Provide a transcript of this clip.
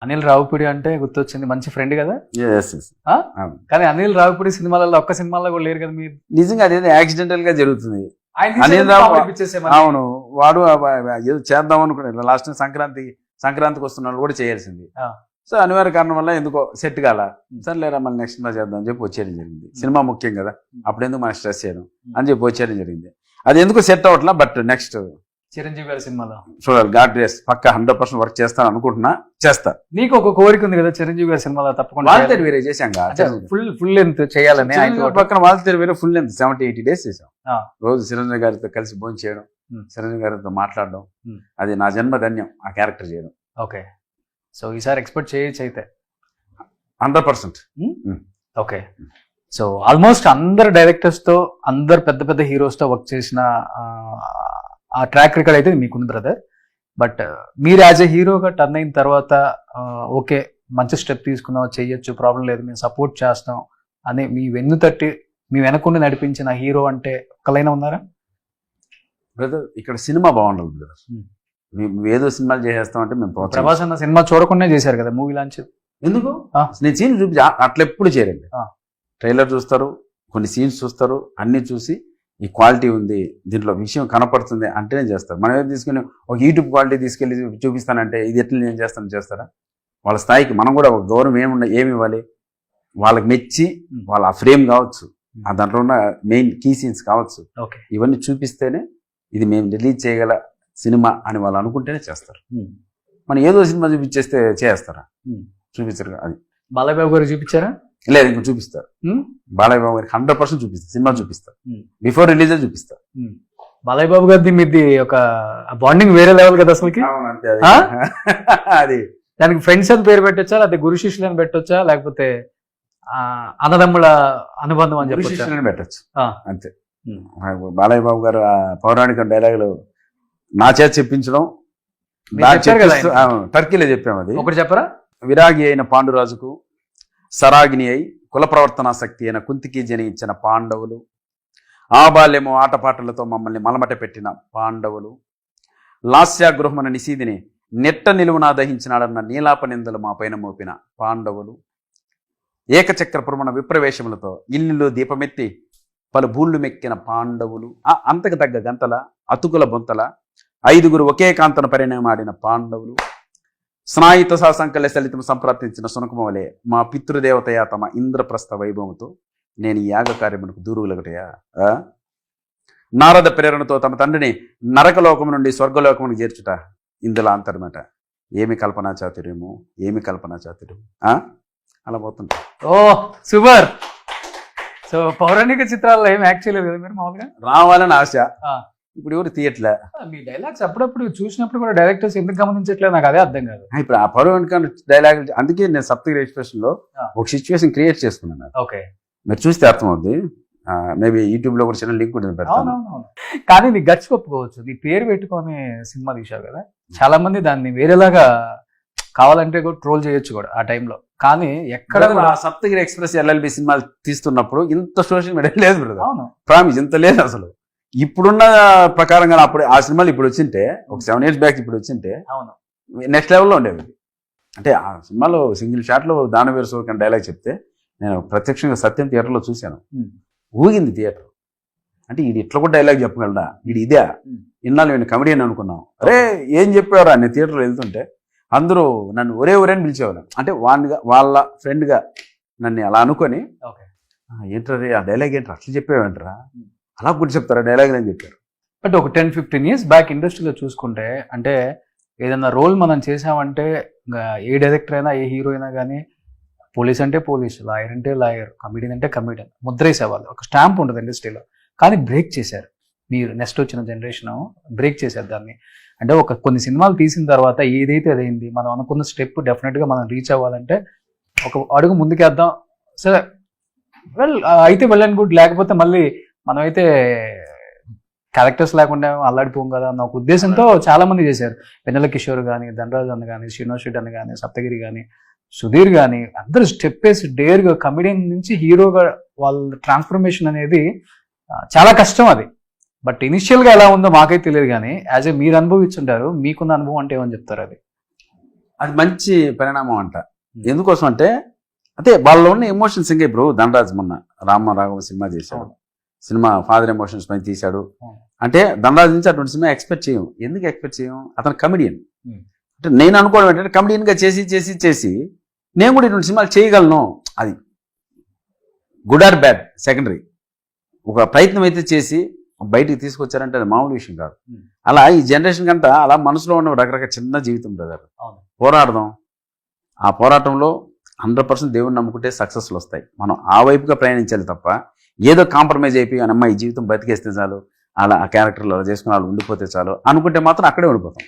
అనిల్ రావిపూడి అంటే గుర్తొచ్చింది, మంచి ఫ్రెండ్ కదా. Yes, yes. ఆ? అవును. కానీ అనిల్ రావిపూడి సినిమాలలో ఒక్క సినిమాలో కూడా లేరు కదా మీరు. నిజంగా అదేదో యాక్సిడెంటల్ గా జరుగుతుంది. ఆయన అనిల్ తీసేది రావు- కామెడీ పిక్చర్సే మరి. అవును, వాడు ఏదో చేద్దాం అనుకున్నాడు. లాస్ట్ సంక్రాంతికి వస్తున్నాడు కూడా చేయాల్సింది. ఆ. సో అనివార్య కారణం వల్ల ఎందుకో సెట్ కాల. సర్లేరా మళ్ళీ నెక్స్ట్ సినిమా చేద్దాం అని చెప్పి వచ్చేయడం జరిగింది. సినిమా ముఖ్యం కదా, అప్పుడు ఎందుకు మనం స్ట్రెస్ చేయడం అని చెప్పి వచ్చేయడం జరిగింది. అది ఎందుకు సెట్ అవ్వట్లా, బట్ నెక్స్ట్ చిరంజీవి గారి సినిమాలో చూడాలి. గాడ్ గ్రేస్ పక్క 100% వర్క్ చేస్తాను అనుకుంటున్నా, చేస్తా. నీకు ఒక కోరిక ఉంది కదా చిరంజీవి గారి సినిమాలో తప్పకుండా వాళ్ళతో వేరే చేశాం ఫుల్ లెంత్ చేయాలని ఆయనతో పక్కన వాళ్ళతో వేరే ఫుల్ లెంత్ 70-80 days చేసాం. ఆ. రోజు చిరంజీవి గారితో కలిసి భోజనం చేయడం, చిరంజీవి గారితో మాట్లాడడం, Hmm. అది నా జన్మ ధన్యం ఆ క్యారెక్టర్ చేయడం. ఓకే, సో ఈసారి ఎక్స్పెక్ట్ చేయొచ్చు అయితే. 100%. ఓకే, సో ఆల్మోస్ట్ అందరు డైరెక్టర్స్ తో, అందరు పెద్ద పెద్ద హీరోస్ తో వర్క్ చేసిన ఆ ట్రాక్ రికార్డ్ అయితే మీకుంది బ్రదర్. బట్ మీరు యాజ్ ఎ హీరోగా టర్న్ అయిన తర్వాత ఓకే మంచి స్టెప్ తీసుకుందాం, చెయ్యొచ్చు, ప్రాబ్లం లేదు, మేము సపోర్ట్ చేస్తాం అని మీ వెన్ను తట్టి మీ వెనకుండి నడిపించిన హీరో అంటే ఒక్కలైనా ఉన్నారా? బ్రదర్ ఇక్కడ సినిమా బాగుండాలి బ్రదర్. Hmm. మేము ఏదో సినిమాలు చేసేస్తాం అంటే మేము ప్రోత్సహిస్తాం. ప్రభాస్ అన్న సినిమా చూడకుండా చేశారు కదా మూవీ లాంచ్. ఎందుకు ఆ. నేను సీన్ చూపి అట్లా ఎప్పుడు చేరండి. ఆ. ట్రైలర్ చూస్తారు, కొన్ని సీన్స్ చూస్తారు, అన్ని చూసి ఈ క్వాలిటీ ఉంది, దీంట్లో విషయం కనపడుతుంది అంటేనే చేస్తారు. మనం ఏదో తీసుకుని ఒక యూట్యూబ్ క్వాలిటీ తీసుకెళ్ళి చూపిస్తానంటే ఇది ఎట్లా నేను చేస్తారా? వాళ్ళ స్థాయికి మనం కూడా ఒక గౌరవం ఏమి ఇవ్వాలి, వాళ్ళకి మెచ్చి వాళ్ళ ఆ ఫ్రేమ్ కావచ్చు, ఆ దాంట్లో ఉన్న మెయిన్ కీ సీన్స్ కావచ్చు, ఓకే, ఇవన్నీ చూపిస్తేనే ఇది మేము రిలీజ్ చేయగల సినిమా అని వాళ్ళు అనుకుంటేనే చేస్తారు. మనం ఏదో సినిమా చూపించేస్తే చేస్తారా? చూపించరు. అది బాలయ్య బాబు గారు చూపించారా? లేదు, ఇంకో చూపిస్తారు. బాలయ్య బాబు గారికి 100% చూపిస్తారు. సినిమా చూపిస్తారు, బిఫోర్ రిలీజ్ చూపిస్తారు. బాలయ్య బాబు గారిది మీది ఒక బాండింగ్ వేరే లెవెల్ కదా అసలుకి. ఆ? అది దానికి ఫ్రెండ్స్ అని పేరు పెట్టొచ్చా, లేకపోతే గురు శిష్యులు అని పెట్టొచ్చా, లేకపోతే అన్నదమ్ముల అనుబంధం అని చెప్పొచ్చా? శిష్యులని పెట్టచ్చు ఆ. అంతే. బాలయ్య బాబు గారు ఆ పౌరాణిక డైలాగులు నా చేత చెప్పించడం, మీరు చెప్పారు కదా ఆయన. టర్కీలో చెప్పాము. అది ఒకటి చెప్పరా? విరాగి అయిన పాండురాజుకు సరాగిని అయి కుల ప్రవర్తనాశక్తి అయిన కుంతికి జనించిన పాండవులు, ఆ బాల్యము ఆటపాటలతో మమ్మల్ని మలమట పెట్టిన పాండవులు, లాస్యాగృహమున నిశీదిని నెట్ట నిలువునా దహించినాడన్న నీలాప నిందలు మా పైన మోపిన పాండవులు, ఏకచక్ర పురమణ విప్రవేశములతో ఇల్లులో దీపమెత్తి పలు భూళ్ళు మెక్కిన పాండవులు, అంతకు తగ్గ గంతల అతుకుల బొంతల 5గురు ఒకే కాంతను పరిణామాడిన పాండవులు, స్నాయుత సాసంకల్య సలితం సంప్రాప్తించిన సునకమవలే మా పితృదేవతయా తమ ఇంద్రప్రస్థ వైభవంతో నేను ఈ యాగ కార్యమునకు దూరువులగటయా. నారద ప్రేరణతో తమ తండ్రిని నరకలోకము నుండి స్వర్గలోకమును చేర్చుట ఇందులో అంతర్మట. ఏమి కల్పనా చాతుర్యము, ఏమి కల్పనా చాతుర్యము. అలా పోతుంటా. ఓ సూపర్. సో పౌరాణిక చిత్రాల్లో ఏమి యాక్ట్ చేయలేదు కదా మీరు మామూలుగా? రావాలని ఆశ, ఇప్పుడు ఎవరు తీయట్లే. మీ డైలాగ్స్ అప్పుడప్పుడు చూసినప్పుడు కూడా డైరెక్టర్స్ ఎందుకు గమనించట్లేదు నాకు అదే అర్థం కాదు. ఇప్పుడు ఆ పౌరాణిక డైలాగ్, అందుకే నేను సప్తగిరి ఎక్స్ప్రెషన్ లో ఒక సిచ్యువేషన్ క్రియేట్ చేసుకున్నాను. ఓకే, మీరు చూస్తే అర్థమవుద్ది. మేబీ యూట్యూబ్ లో కూడా చిన్న లింక్ ఉంటుంది, పెడతాను. కానీ నీ గట్స్ ఒప్పుకోవచ్చు, నీ పేరు పెట్టుకొని సినిమా తీశావు కదా, చాలా మంది దాన్ని వేరేలాగా కావాలంటే కూడా ట్రోల్ చేయొచ్చు కూడా ఆ టైంలో. కానీ ఎక్కడ సప్తగిరి ఎక్స్ప్రెస్ LLB సినిమాలు తీస్తున్నప్పుడు ఇంత సోషల్ మీడియా లేదు బ్రదర్. అవును, ప్రామిస్ ఇంత లేదు అసలు. ఇప్పుడున్న ప్రకారంగా అప్పుడు ఆ సినిమాలు ఇప్పుడు వచ్చింటే, ఒక 7 years బ్యాక్ ఇప్పుడు వచ్చింటే అవును నెక్స్ట్ లెవెల్లో ఉండేవి. అంటే ఆ సినిమాలో సింగిల్ షాట్ లో దానవీర సూరకన్ డైలాగ్ చెప్తే నేను ప్రత్యక్షంగా సత్యం థియేటర్లో చూశాను. ఊగింది థియేటర్. అంటే ఇది ఇట్లా కూడా డైలాగ్ చెప్పగలడా, ఇది ఇదే ఇన్నాళ్ళు నేను కమెడియన్ అనుకున్నాం. అరే ఏం చెప్పారా నేను థియేటర్లో వెళ్తుంటే అందరూ నన్ను ఒరే అని పిలిచేవారు. అంటే వాళ్ళ ఫ్రెండ్గా నన్ను అలా అనుకొని, ఏంటరే ఆ డైలాగ్ ఏంటారు అట్లా చెప్పావేంటరా, అలా కూడా చెప్తారా డైలాగ్ అని చెప్పారు. బట్ ఒక 10-15 years బ్యాక్ ఇండస్ట్రీలో చూసుకుంటే, అంటే ఏదైనా రోల్ మనం చేసామంటే ఏ డైరెక్టర్ అయినా ఏ హీరో అయినా కానీ పోలీస్ అంటే పోలీస్, లాయర్ అంటే లాయర్, కమెడియన్ అంటే కమెడియన్ ముద్రేసేవాళ్ళు, ఒక స్టాంప్ ఉంటుంది ఇండస్ట్రీలో. కానీ బ్రేక్ చేశారు మీరు, నెక్స్ట్ వచ్చిన జనరేషన్ బ్రేక్ చేశారు దాన్ని. అంటే ఒక కొన్ని సినిమాలు తీసిన తర్వాత ఏదైతే అదైంది, మనం అనుకున్న స్టెప్ డెఫినెట్గా మనం రీచ్ అవ్వాలంటే ఒక అడుగు ముందుకేద్దాం. సరే అయితే వెల్ అండ్ గుడ్, లేకపోతే మళ్ళీ మనమైతే క్యారెక్టర్స్ లేకుండా అల్లాడిపోం కదా అన్న ఒక ఉద్దేశంతో చాలా మంది చేశారు. వెన్నెల కిషోర్ కానీ, ధనరాజ్ అన్న కానీ, శ్రీనివాస్ రెడ్డి అన్న కానీ, సప్తగిరి కానీ, సుధీర్ కానీ, అందరూ స్టెప్ వేసి డేర్గా కమెడియన్ నుంచి హీరోగా వాళ్ళ ట్రాన్స్ఫర్మేషన్ అనేది చాలా కష్టం అది. బట్ ఇనిషియల్గా ఎలా ఉందో మాకైతే తెలియదు, కానీ యాజ్ ఏ మీరు అనుభవించుంటారు, మీకున్న అనుభవం అంటే ఏమని చెప్తారు? అది అది మంచి పరిణామం అంట. ఎందుకోసం అంటే అదే వాళ్ళలో ఉన్న ఎమోషన్స్ ఇంకా ఇప్పుడు ధనరాజ్ మొన్న రామ రాఘవ సినిమా చేశాడు, సినిమా ఫాదర్ ఎమోషన్స్ పైన తీశాడు. అంటే ధనరాజ్ నుంచి అటువంటి సినిమా ఎక్స్పెక్ట్ చేయం. ఎందుకు ఎక్స్పెక్ట్ చేయం? అతను కమెడియన్. అంటే నేను అనుకోవడం ఏంటంటే కమెడియన్గా చేసి నేను కూడా ఇటువంటి సినిమాలు చేయగలను. అది గుడ్ ఆర్ బ్యాడ్ సెకండరీ. ఒక ప్రయత్నం అయితే చేసి బయటికి తీసుకొచ్చారంటే అది మామూలు విషయం కాదు. అలా ఈ జనరేషన్ కంట అలా మనసులో ఉన్న రకరకాల చిన్న జీవితం బ్రదర్, పోరాడదాం. ఆ పోరాటంలో 100% దేవుడిని నమ్ముకుంటే సక్సెస్లు వస్తాయి. మనం ఆ వైపుగా ప్రయాణించాలి తప్ప ఏదో కాంప్రమైజ్ అయిపోయి అమ్మ ఈ జీవితం బతికేస్తే చాలు, అలా ఆ క్యారెక్టర్లు అలా చేసుకుని వాళ్ళు ఉండిపోతే చాలు అనుకుంటే మాత్రం అక్కడే ఉండిపోతాం.